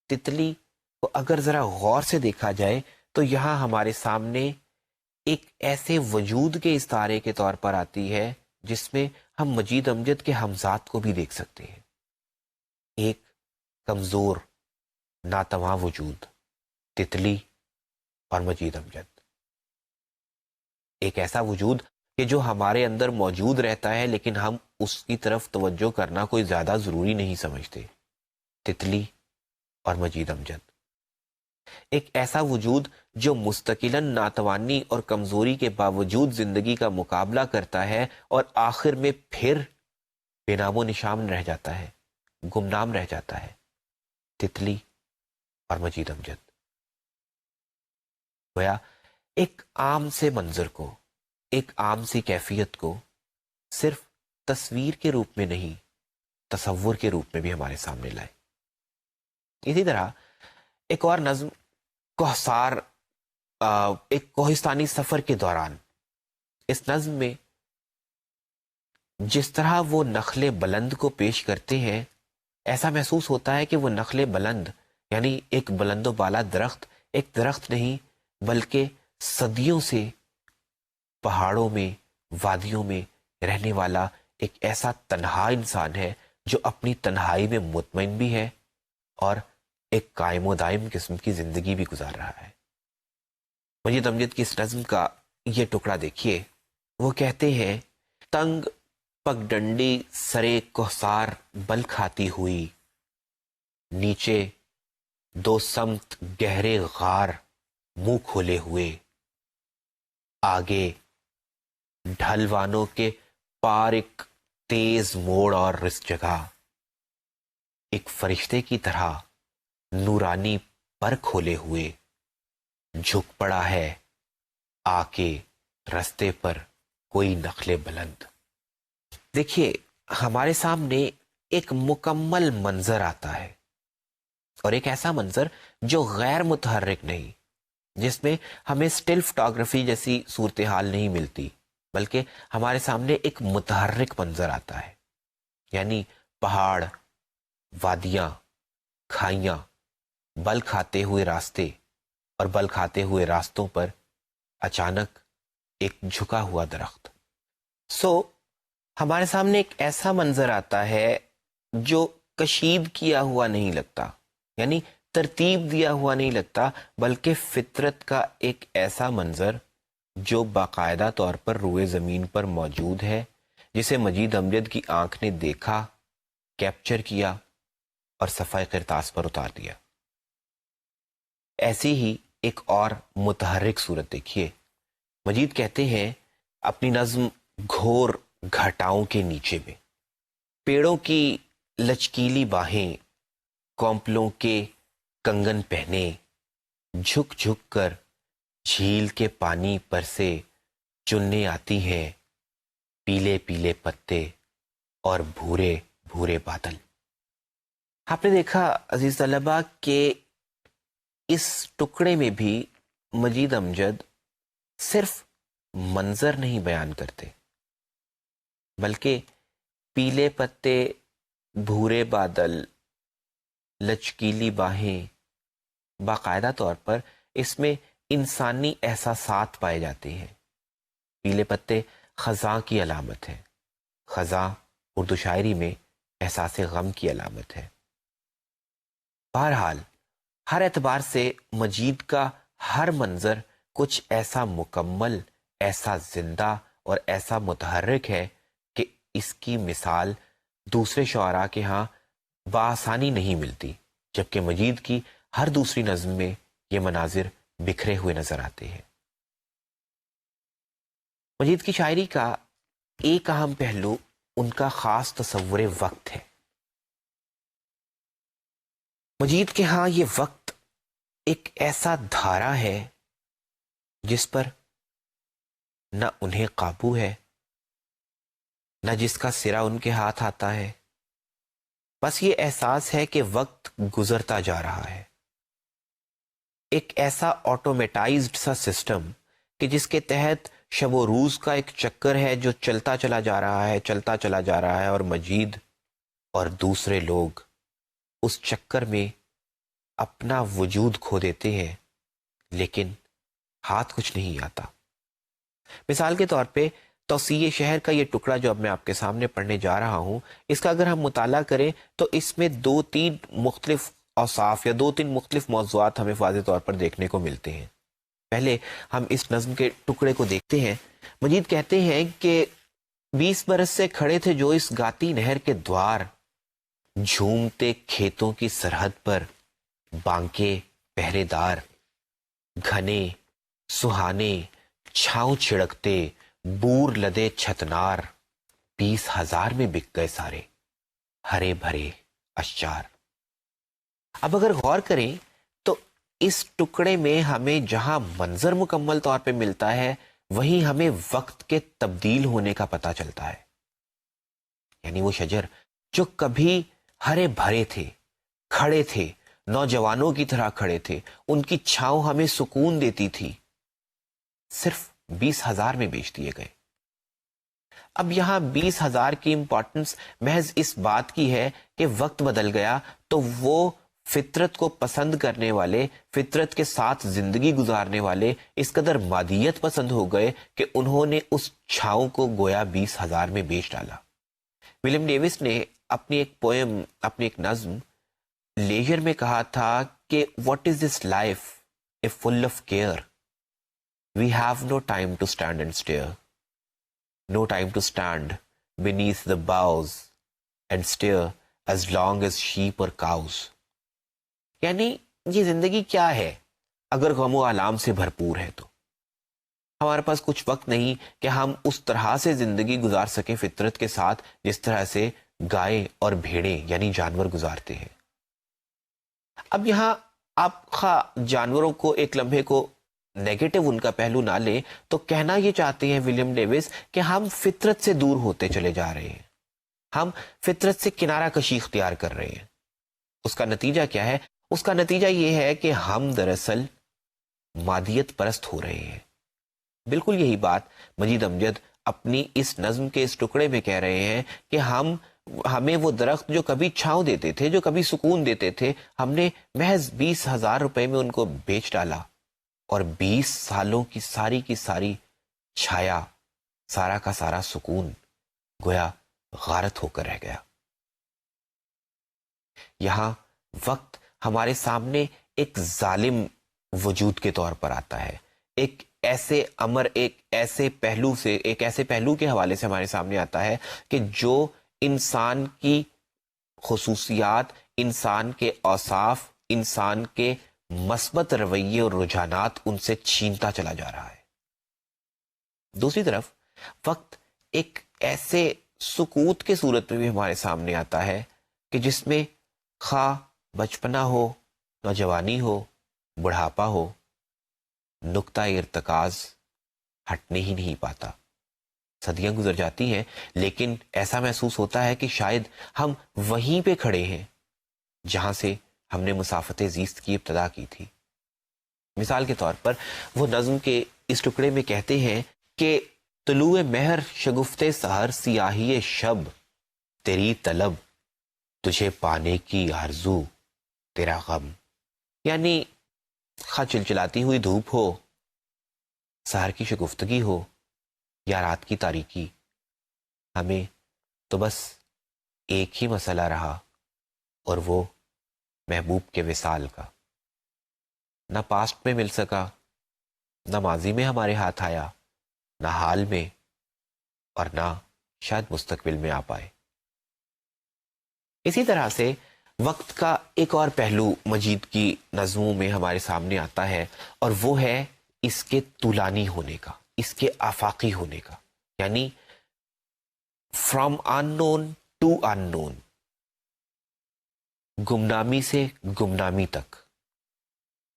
تتلی کو اگر ذرا غور سے دیکھا جائے تو یہاں ہمارے سامنے ایک ایسے وجود کے استعارے کے طور پر آتی ہے جس میں ہم مجید امجد کے ہمزات کو بھی دیکھ سکتے ہیں. ایک کمزور ناتواں وجود، تتلی اور مجید امجد. ایک ایسا وجود کہ جو ہمارے اندر موجود رہتا ہے لیکن ہم اس کی طرف توجہ کرنا کوئی زیادہ ضروری نہیں سمجھتے. تتلی اور مجید امجد. ایک ایسا وجود جو مستقلاً ناتوانی اور کمزوری کے باوجود زندگی کا مقابلہ کرتا ہے اور آخر میں پھر بے نام و نشان رہ جاتا ہے، گمنام رہ جاتا ہے. تتلی اور مجید امجد. گویا ایک عام سے منظر کو، ایک عام سی کیفیت کو صرف تصویر کے روپ میں نہیں، تصور کے روپ میں بھی ہمارے سامنے لائے. اسی طرح ایک اور نظم کوہسار ایک کوہستانی سفر کے دوران اس نظم میں جس طرح وہ نخل بلند کو پیش کرتے ہیں، ایسا محسوس ہوتا ہے کہ وہ نخل بلند یعنی ایک بلند و بالا درخت ایک درخت نہیں بلکہ صدیوں سے پہاڑوں میں وادیوں میں رہنے والا ایک ایسا تنہا انسان ہے جو اپنی تنہائی میں مطمئن بھی ہے اور ایک قائم و دائم قسم کی زندگی بھی گزار رہا ہے۔ مجید امجد کی اس نظم کا یہ ٹکڑا دیکھیے، وہ کہتے ہیں تنگ پگڈنڈی سرے کوہسار بل کھاتی ہوئی، نیچے دو سمت گہرے غار منہ کھولے ہوئے، آگے ڈھلوانوں کے پار ایک تیز موڑ اور رس جگہ، ایک فرشتے کی طرح نورانی پر کھولے ہوئے، جھک پڑا ہے آ کے رستے پر کوئی نخل بلند۔ دیکھیے ہمارے سامنے ایک مکمل منظر آتا ہے، اور ایک ایسا منظر جو غیر متحرک نہیں، جس میں ہمیں سٹل فوٹوگرافی جیسی صورتحال نہیں ملتی، بلکہ ہمارے سامنے ایک متحرک منظر آتا ہے، یعنی پہاڑ، وادیاں، کھائیاں، بل کھاتے ہوئے راستے، اور بل کھاتے ہوئے راستوں پر اچانک ایک جھکا ہوا درخت۔ ہمارے سامنے ایک ایسا منظر آتا ہے جو کشید کیا ہوا نہیں لگتا، یعنی ترتیب دیا ہوا نہیں لگتا، بلکہ فطرت کا ایک ایسا منظر جو باقاعدہ طور پر روئے زمین پر موجود ہے، جسے مجید امجد کی آنکھ نے دیکھا، کیپچر کیا اور صفحہ کرتاس پر اتار دیا۔ ایسی ہی ایک اور متحرک صورت دیکھیے، مجید کہتے ہیں اپنی نظم گھور گھٹاؤں کے نیچے میں، پیڑوں کی لچکیلی باہیں کونپلوں کے کنگن پہنے، جھک جھک کر جھیل کے پانی پر سے چننے آتی ہیں پیلے پیلے پتے اور بھورے بھورے بادل۔ آپ نے دیکھا عزیز طلبہ کہ اس ٹکڑے میں بھی مجید امجد صرف منظر نہیں بیان کرتے، بلکہ پیلے پتے، بھورے بادل، لچکیلی باہیں، باقاعدہ طور پر اس میں انسانی احساسات پائے جاتے ہیں۔ پیلے پتے خزاں کی علامت ہے، خزاں اردو شاعری میں احساس غم کی علامت ہے۔ بہرحال ہر اعتبار سے مجید کا ہر منظر کچھ ایسا مکمل، ایسا زندہ اور ایسا متحرک ہے کہ اس کی مثال دوسرے شعراء کے ہاں بآسانی نہیں ملتی، جبکہ مجید کی ہر دوسری نظم میں یہ مناظر بکھرے ہوئے نظر آتے ہیں۔ مجید کی شاعری کا ایک اہم پہلو ان کا خاص تصور وقت ہے۔ مجید کے ہاں یہ وقت ایک ایسا دھارا ہے جس پر نہ انہیں قابو ہے، نہ جس کا سرا ان کے ہاتھ آتا ہے، بس یہ احساس ہے کہ وقت گزرتا جا رہا ہے، ایک ایسا آٹومیٹائزڈ سا سسٹم کہ جس کے تحت شب و روز کا ایک چکر ہے جو چلتا چلا جا رہا ہے، چلتا چلا جا رہا ہے، اور مجید اور دوسرے لوگ اس چکر میں اپنا وجود کھو دیتے ہیں، لیکن ہاتھ کچھ نہیں آتا۔ مثال کے طور پہ توسیع شہر کا یہ ٹکڑا جو اب میں آپ کے سامنے پڑھنے جا رہا ہوں، اس کا اگر ہم مطالعہ کریں تو اس میں دو تین مختلف اوصاف یا دو تین مختلف موضوعات ہمیں واضح طور پر دیکھنے کو ملتے ہیں۔ پہلے ہم اس نظم کے ٹکڑے کو دیکھتے ہیں۔ مجید کہتے ہیں کہ 20 برس سے کھڑے تھے جو اس گاتی نہر کے دوار، جھومتے کھیتوں کی سرحد پر بانکے پہرے دار، گھنے سہانے چھاؤں چھڑکتے بور لدے چھتنار، 20,000 میں بک گئے سارے ہرے بھرے اشجار۔ اب اگر غور کریں تو اس ٹکڑے میں ہمیں جہاں منظر مکمل طور پہ ملتا ہے، وہیں ہمیں وقت کے تبدیل ہونے کا پتہ چلتا ہے۔ یعنی وہ شجر جو کبھی ہرے بھرے تھے، کھڑے تھے، نوجوانوں کی طرح کھڑے تھے، ان کی چھاؤں ہمیں سکون دیتی تھی، صرف 20,000 میں بیچ دیے گئے۔ اب یہاں 20,000 کی امپورٹنس محض اس بات کی ہے کہ وقت بدل گیا تو وہ فطرت کو پسند کرنے والے، فطرت کے ساتھ زندگی گزارنے والے اس قدر مادیت پسند ہو گئے کہ انہوں نے اس چھاؤں کو گویا 20,000 میں بیچ ڈالا۔ ولیم ڈیوس نے اپنی ایک پوئم، اپنی ایک نظم لیجر میں کہا تھا کہ what is this life a full of care, we have no time to stand and stare, no time to stand beneath the boughs and stare as long as sheep or cows۔ یعنی یہ زندگی کیا ہے اگر غم و آلام سے بھرپور ہے تو ہمارے پاس کچھ وقت نہیں کہ ہم اس طرح سے زندگی گزار سکیں فطرت کے ساتھ جس طرح سے گائے اور بھیڑیں یعنی جانور گزارتے ہیں۔ اب یہاں آپ خواہ جانوروں کو ایک لمحے کو نیگیٹو ان کا پہلو نہ لیں تو کہنا یہ چاہتے ہیں ولیم ڈیوس کہ ہم فطرت سے دور ہوتے چلے جا رہے ہیں، ہم فطرت سے کنارہ کشی اختیار کر رہے ہیں۔ اس کا نتیجہ کیا ہے؟ اس کا نتیجہ یہ ہے کہ ہم دراصل مادیت پرست ہو رہے ہیں۔ بالکل یہی بات مجید امجد اپنی اس نظم کے اس ٹکڑے میں کہہ رہے ہیں کہ ہمیں وہ درخت جو کبھی چھاؤں دیتے تھے، جو کبھی سکون دیتے تھے، ہم نے محض 20,000 روپے میں ان کو بیچ ڈالا اور 20 سالوں کی ساری چھایا، سارا کا سارا سکون گویا غارت ہو کر رہ گیا۔ یہاں وقت ہمارے سامنے ایک ظالم وجود کے طور پر آتا ہے، ایک ایسے امر، ایک ایسے پہلو کے حوالے سے ہمارے سامنے آتا ہے کہ جو انسان کی خصوصیات، انسان کے اوصاف، انسان کے مثبت رویے اور رجحانات ان سے چھینتا چلا جا رہا ہے۔ دوسری طرف وقت ایک ایسے سکوت کے صورت میں بھی ہمارے سامنے آتا ہے کہ جس میں خواہ بچپنا ہو، نوجوانی ہو، بڑھاپا ہو، نقطہ ارتکاز ہٹنے ہی نہیں پاتا۔ صدیاں گزر جاتی ہیں لیکن ایسا محسوس ہوتا ہے کہ شاید ہم وہیں پہ کھڑے ہیں جہاں سے ہم نے مسافت زیست کی ابتدا کی تھی۔ مثال کے طور پر وہ نظم کے اس ٹکڑے میں کہتے ہیں کہ طلوع مہر شگفتے سحر سیاہی شب، تیری طلب تجھے پانے کی آرزو تیرا غم۔ یعنی خواہ چلچلاتی ہوئی دھوپ ہو، سحر کی شگفتگی ہو یا رات کی تاریکی، ہمیں تو بس ایک ہی مسئلہ رہا اور وہ محبوب کے وصال کا۔ نہ پاسٹ میں مل سکا، نہ ماضی میں ہمارے ہاتھ آیا، نہ حال میں، اور نہ شاید مستقبل میں آ پائے۔ اسی طرح سے وقت کا ایک اور پہلو مجید کی نظموں میں ہمارے سامنے آتا ہے اور وہ ہے اس کے طولانی ہونے کا، اس کے آفاقی ہونے کا، یعنی فرام ان نون ٹو ان نون، گمنامی سے گمنامی تک۔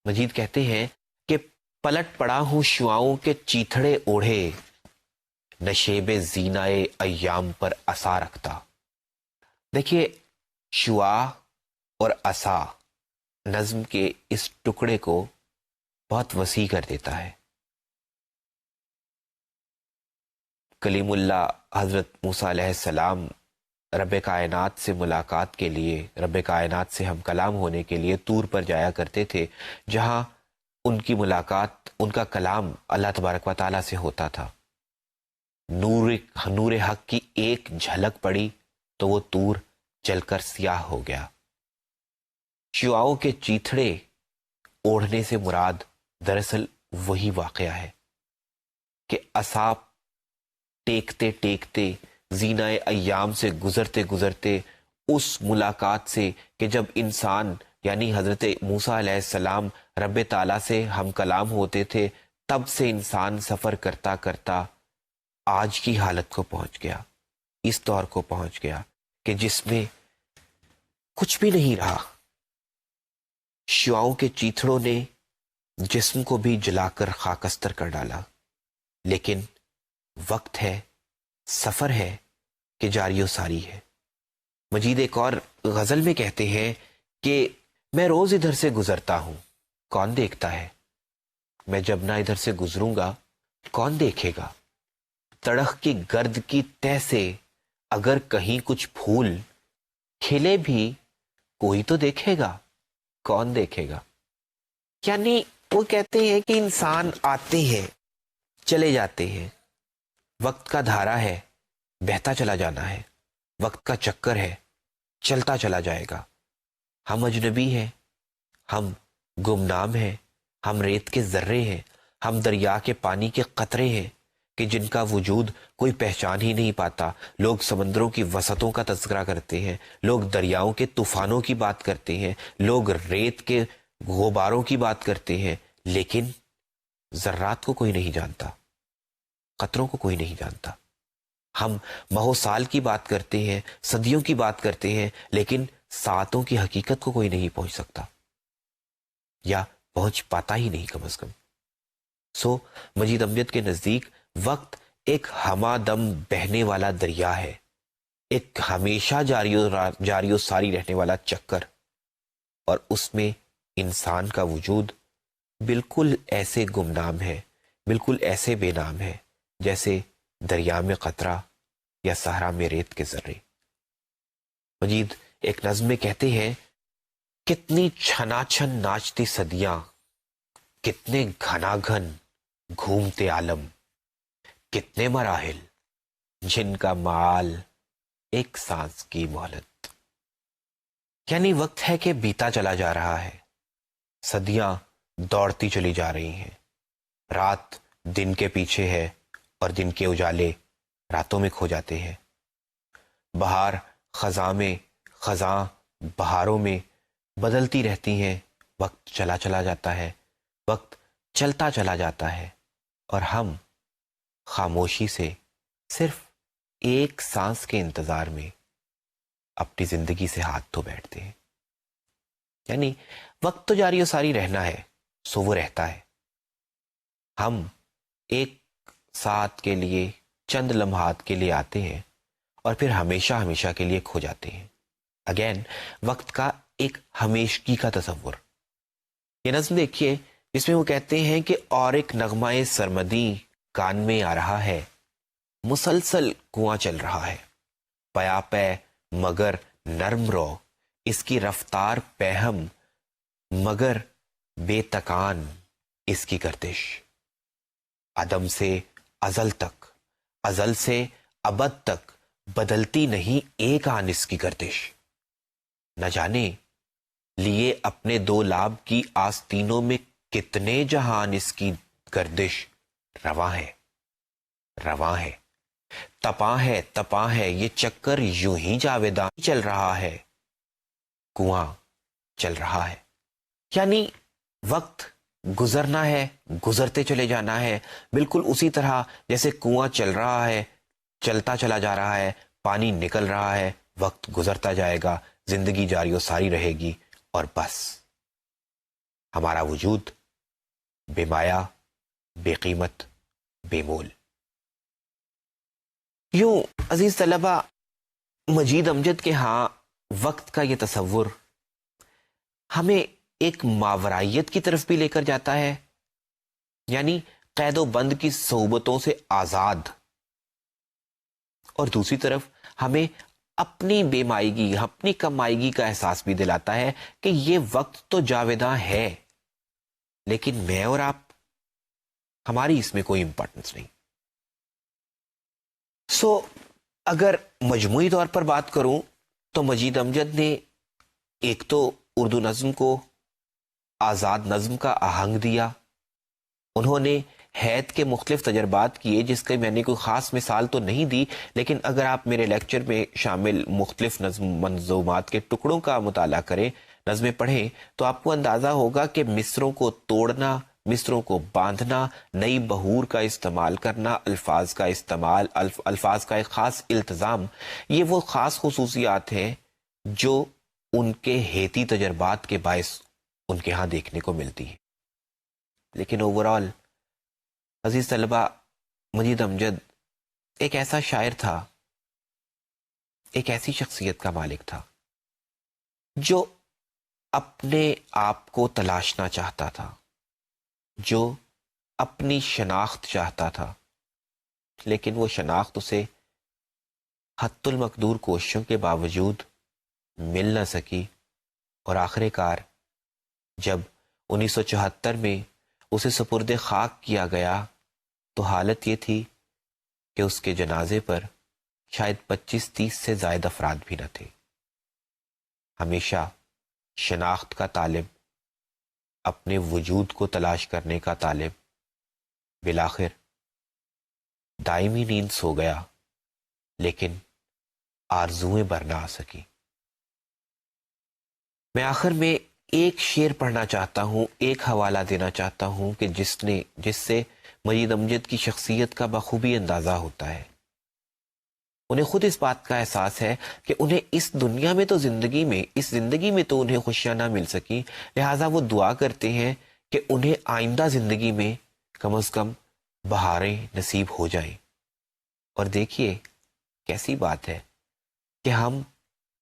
مجید کہتے ہیں کہ پلٹ پڑا ہوں شعاؤں کے چیتھڑے اوڑھے، نشیب زینائے ایام پر عصا رکھتا۔ دیکھیے شعا اور عصا نظم کے اس ٹکڑے کو بہت وسیع کر دیتا ہے۔ کلیم اللہ حضرت موسیٰ علیہ السلام رب کائنات سے ملاقات کے لیے، رب کائنات سے ہم کلام ہونے کے لیے طور پر جایا کرتے تھے، جہاں ان کی ملاقات، ان کا کلام اللہ تبارک و تعالیٰ سے ہوتا تھا۔ نور حق کی ایک جھلک پڑی تو وہ طور جل کر سیاہ ہو گیا۔ شعاؤں کے چیتھڑے اوڑھنے سے مراد دراصل وہی واقعہ ہے کہ عصا ٹیکتے ٹیکتے، زینائے ایام سے گزرتے گزرتے، اس ملاقات سے کہ جب انسان یعنی حضرت موسیٰ علیہ السلام رب تعالیٰ سے ہم کلام ہوتے تھے، تب سے انسان سفر کرتا کرتا آج کی حالت کو پہنچ گیا، اس دور کو پہنچ گیا کہ جس میں کچھ بھی نہیں رہا۔ شعاؤں کے چیتھڑوں نے جسم کو بھی جلا کر خاکستر کر ڈالا، لیکن وقت ہے، سفر ہے کہ جاری و ساری ہے۔ مجید ایک اور غزل میں کہتے ہیں کہ میں روز ادھر سے گزرتا ہوں، کون دیکھتا ہے؟ میں جب نہ ادھر سے گزروں گا کون دیکھے گا؟ تڑخ کی گرد کی تہ سے اگر کہیں کچھ پھول کھلے بھی کوئی تو دیکھے گا، کون دیکھے گا؟ یعنی وہ کہتے ہیں کہ انسان آتے ہیں چلے جاتے ہیں، وقت کا دھارا ہے، بہتا چلا جانا ہے، وقت کا چکر ہے، چلتا چلا جائے گا۔ ہم اجنبی ہیں، ہم گمنام ہیں، ہم ریت کے ذرے ہیں، ہم دریا کے پانی کے قطرے ہیں کہ جن کا وجود کوئی پہچان ہی نہیں پاتا۔ لوگ سمندروں کی وسعتوں کا تذکرہ کرتے ہیں، لوگ دریاؤں کے طوفانوں کی بات کرتے ہیں، لوگ ریت کے غباروں کی بات کرتے ہیں، لیکن ذرات کو کوئی نہیں جانتا، قطروں کو کوئی نہیں جانتا۔ ہم ماہو سال کی بات کرتے ہیں، صدیوں کی بات کرتے ہیں، لیکن ساعتوں کی حقیقت کو کوئی نہیں پہنچ سکتا، یا پہنچ پاتا ہی نہیں کم از کم۔ سو مجید امجد کے نزدیک وقت ایک ہما دم بہنے والا دریا ہے، ایک ہمیشہ جاری و ساری رہنے والا چکر، اور اس میں انسان کا وجود بالکل ایسے گمنام ہے، بالکل ایسے بے نام ہے جیسے دریا میں قطرہ یا صحرا میں ریت کے ذرے۔ مجید ایک نظم میں کہتے ہیں، کتنی چھنا چھن ناچتی صدیاں، کتنے گھنا گھن گھومتے عالم، کتنے مراحل جن کا معال ایک سانس کی مہلت۔ یعنی وقت ہے کہ بیتا چلا جا رہا ہے، صدیاں دوڑتی چلی جا رہی ہیں، رات دن کے پیچھے ہے اور دن کے اجالے راتوں میں کھو جاتے ہیں، بہار خزاں میں، خزاں بہاروں میں بدلتی رہتی ہیں، وقت چلا چلا جاتا ہے، وقت چلتا چلا جاتا ہے، اور ہم خاموشی سے صرف ایک سانس کے انتظار میں اپنی زندگی سے ہاتھ دھو بیٹھتے ہیں۔ یعنی وقت تو جاری و ساری رہنا ہے، سو وہ رہتا ہے، ہم ایک ساتھ کے لیے، چند لمحات کے لیے آتے ہیں اور پھر ہمیشہ ہمیشہ کے لیے کھو جاتے ہیں۔ اگین وقت کا ایک ہمیشگی کا تصور۔ یہ نظم دیکھیے جس میں وہ کہتے ہیں کہ اور ایک نغمہ سرمدی کان میں آ رہا ہے، مسلسل کنواں چل رہا ہے، پیا پے مگر نرم رو، اس کی رفتار پہم مگر بے تکان اس کی گردش، عدم سے ازل تک، ازل سے ابد تک بدلتی نہیں ایک آن اس کی گردش، نہ جانے لیے اپنے دو لاب کی آستینوں میں کتنے جہان اس کی گردش، رواں ہے، رواں ہے، تپاں ہے یہ چکر یوں ہی جاویدان چل رہا ہے، کنواں چل رہا ہے۔ یعنی وقت گزرنا ہے، گزرتے چلے جانا ہے، بالکل اسی طرح جیسے کنواں چل رہا ہے، چلتا چلا جا رہا ہے، پانی نکل رہا ہے، وقت گزرتا جائے گا، زندگی جاری و ساری رہے گی، اور بس ہمارا وجود بے مایا، بے قیمت، بے مول۔ یوں عزیز طلبہ، مجید امجد کے ہاں وقت کا یہ تصور ہمیں ایک ماورائیت کی طرف بھی لے کر جاتا ہے، یعنی قید و بند کی صعوبتوں سے آزاد، اور دوسری طرف ہمیں اپنی بے مائیگی، اپنی کم آئیگی کا احساس بھی دلاتا ہے کہ یہ وقت تو جاویداں ہے، لیکن میں اور آپ، ہماری اس میں کوئی امپورٹنس نہیں۔ سو اگر مجموعی طور پر بات کروں تو مجید امجد نے ایک تو اردو نظم کو آزاد نظم کا آہنگ دیا، انہوں نے حید کے مختلف تجربات کیے جس کے میں نے کوئی خاص مثال تو نہیں دی، لیکن اگر آپ میرے لیکچر میں شامل مختلف نظم منظومات کے ٹکڑوں کا مطالعہ کریں، نظمیں پڑھیں، تو آپ کو اندازہ ہوگا کہ مصروں کو توڑنا، مصروں کو باندھنا، نئی بہور کا استعمال کرنا، الفاظ کا استعمال، الفاظ کا ایک خاص التزام، یہ وہ خاص خصوصیات ہیں جو ان کے حیتی تجربات کے باعث ان کے ہاں دیکھنے کو ملتی ہے۔ لیکن اوورال عزیز طلبہ، مجید امجد ایک ایسا شاعر تھا، ایک ایسی شخصیت کا مالک تھا جو اپنے آپ کو تلاشنا چاہتا تھا، جو اپنی شناخت چاہتا تھا، لیکن وہ شناخت اسے حت المقدور کوششوں کے باوجود مل نہ سکی، اور آخر کار جب 1974 میں اسے سپرد خاک کیا گیا تو حالت یہ تھی کہ اس کے جنازے پر شاید 25-30 سے زائد افراد بھی نہ تھے۔ ہمیشہ شناخت کا طالب، اپنے وجود کو تلاش کرنے کا طالب، بالآخر دائمی نیند سو گیا، لیکن آرزوئیں بر نہ آ سکی۔ میں آخر میں ایک شعر پڑھنا چاہتا ہوں، ایک حوالہ دینا چاہتا ہوں کہ جس سے مجید امجد کی شخصیت کا بخوبی اندازہ ہوتا ہے۔ انہیں خود اس بات کا احساس ہے کہ انہیں اس دنیا میں تو اس زندگی میں تو انہیں خوشیاں نہ مل سکی، لہٰذا وہ دعا کرتے ہیں کہ انہیں آئندہ زندگی میں کم از کم بہاریں نصیب ہو جائیں۔ اور دیکھیے کیسی بات ہے کہ ہم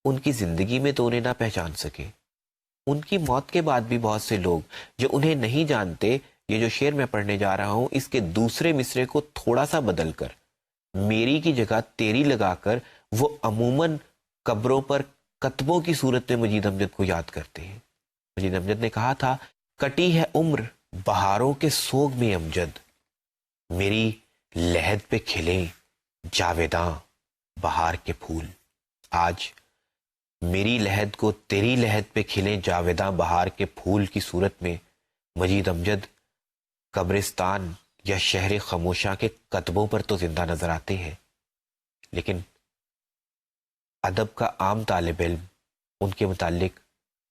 ان کی زندگی میں تو انہیں نہ پہچان سکے، ان کی موت کے بعد بھی بہت سے لوگ جو انہیں نہیں جانتے، یہ جو شعر میں پڑھنے جا رہا ہوں اس کے دوسرے مصرے کو تھوڑا سا بدل کر میری کی جگہ تیری لگا کر وہ عموماً قبروں پر کتبوں کی صورت میں مجید امجد کو یاد کرتے ہیں۔ مجید امجد نے کہا تھا، کٹی ہے عمر بہاروں کے سوگ میں امجد، میری لحد پہ کھلیں جاویداں بہار کے پھول۔ آج میری لحد کو تیری لحد پہ کھلیں جاویداں بہار کے پھول کی صورت میں مجید امجد قبرستان یا شہر خاموشاں کے کتبوں پر تو زندہ نظر آتے ہیں، لیکن ادب کا عام طالب علم ان کے متعلق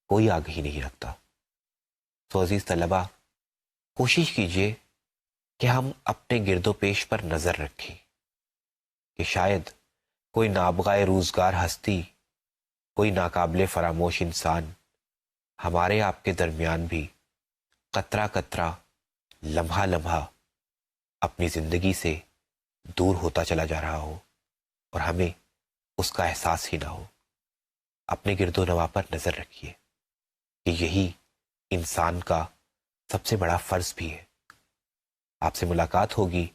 کوئی آگہی نہیں رکھتا۔ تو عزیز طلبہ، کوشش کیجئے کہ ہم اپنے گرد و پیش پر نظر رکھیں کہ شاید کوئی نابغہ روزگار ہستی، کوئی ناقابل فراموش انسان ہمارے آپ کے درمیان بھی قطرہ قطرہ، لمحہ لمحہ اپنی زندگی سے دور ہوتا چلا جا رہا ہو اور ہمیں اس کا احساس ہی نہ ہو۔ اپنے گرد و نواح پر نظر رکھیے کہ یہی انسان کا سب سے بڑا فرض بھی ہے۔ آپ سے ملاقات ہوگی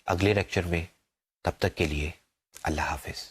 اگلے لیکچر میں، تب تک کے لیے اللہ حافظ۔